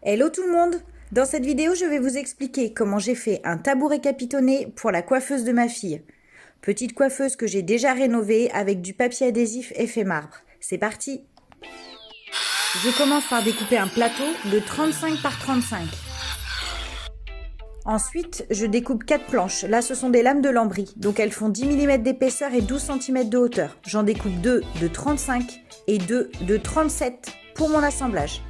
Hello tout le monde! Dans cette vidéo, je vais vous expliquer comment j'ai fait un tabouret capitonné pour la coiffeuse de ma fille. Petite coiffeuse que j'ai déjà rénovée avec du papier adhésif effet marbre. C'est parti! Je commence par découper un plateau de 35 par 35. Ensuite, je découpe 4 planches. Là, ce sont des lames de lambris, donc elles font 10 mm d'épaisseur et 12 cm de hauteur. J'en découpe 2 de 35 et 2 de 37 pour mon assemblage.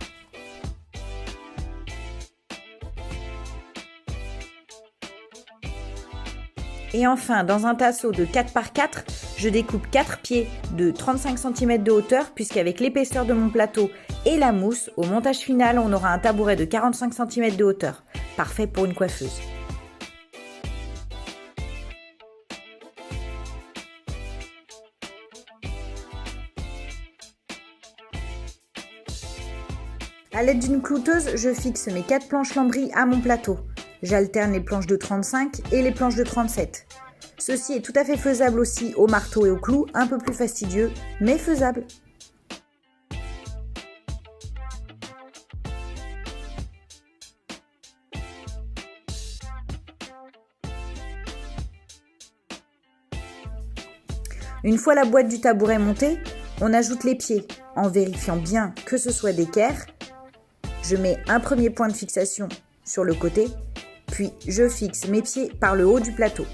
Et enfin, dans un tasseau de 4 par 4, je découpe 4 pieds de 35 cm de hauteur, puisqu'avec l'épaisseur de mon plateau et la mousse, au montage final, on aura un tabouret de 45 cm de hauteur. Parfait pour une coiffeuse. À l'aide d'une clouteuse, je fixe mes 4 planches lambris à mon plateau. J'alterne les planches de 35 et les planches de 37. Ceci est tout à fait faisable aussi au marteau et au clou, un peu plus fastidieux, mais faisable. Une fois la boîte du tabouret montée, on ajoute les pieds, en vérifiant bien que ce soit d'équerre. Je mets un premier point de fixation sur le côté, puis je fixe mes pieds par le haut du plateau.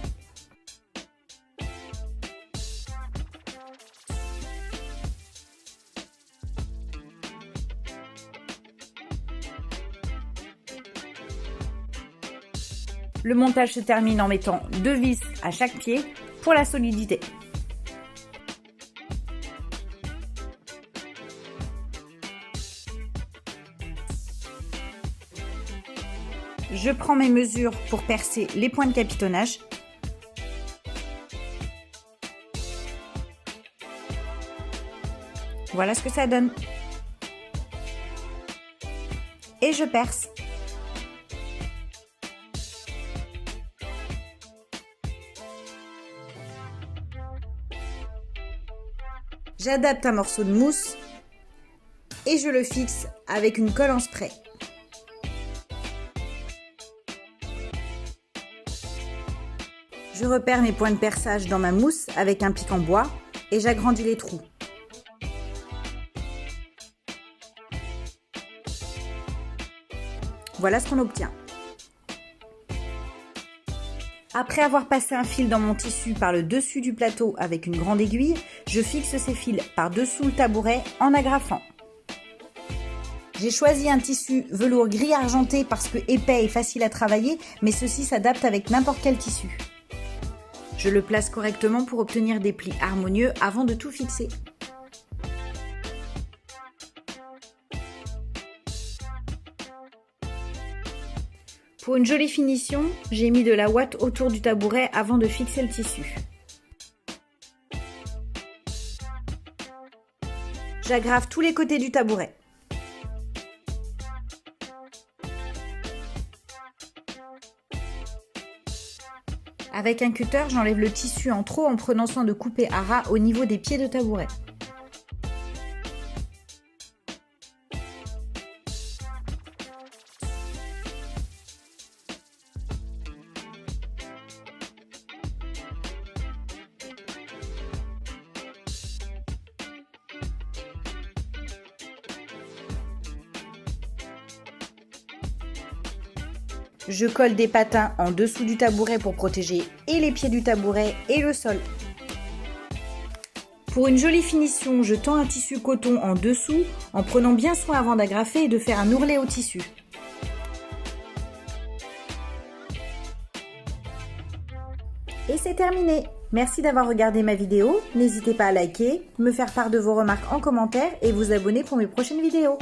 Le montage se termine en mettant 2 vis à chaque pied pour la solidité. Je prends mes mesures pour percer les points de capitonnage. Voilà ce que ça donne. Et je perce. J'adapte un morceau de mousse et je le fixe avec une colle en spray. Je repère mes points de perçage dans ma mousse avec un pic en bois et j'agrandis les trous. Voilà ce qu'on obtient. Après avoir passé un fil dans mon tissu par le dessus du plateau avec une grande aiguille, je fixe ces fils par-dessous le tabouret en agrafant. J'ai choisi un tissu velours gris argenté parce que épais et facile à travailler, mais ceci s'adapte avec n'importe quel tissu. Je le place correctement pour obtenir des plis harmonieux avant de tout fixer. Pour une jolie finition, j'ai mis de la ouate autour du tabouret avant de fixer le tissu. J'agrafe tous les côtés du tabouret. Avec un cutter, j'enlève le tissu en trop en prenant soin de couper à ras au niveau des pieds de tabouret. Je colle des patins en dessous du tabouret pour protéger et les pieds du tabouret et le sol. Pour une jolie finition, je tends un tissu coton en dessous en prenant bien soin avant d'agrafer et de faire un ourlet au tissu. Et c'est terminé! Merci d'avoir regardé ma vidéo. N'hésitez pas à liker, me faire part de vos remarques en commentaire et vous abonner pour mes prochaines vidéos.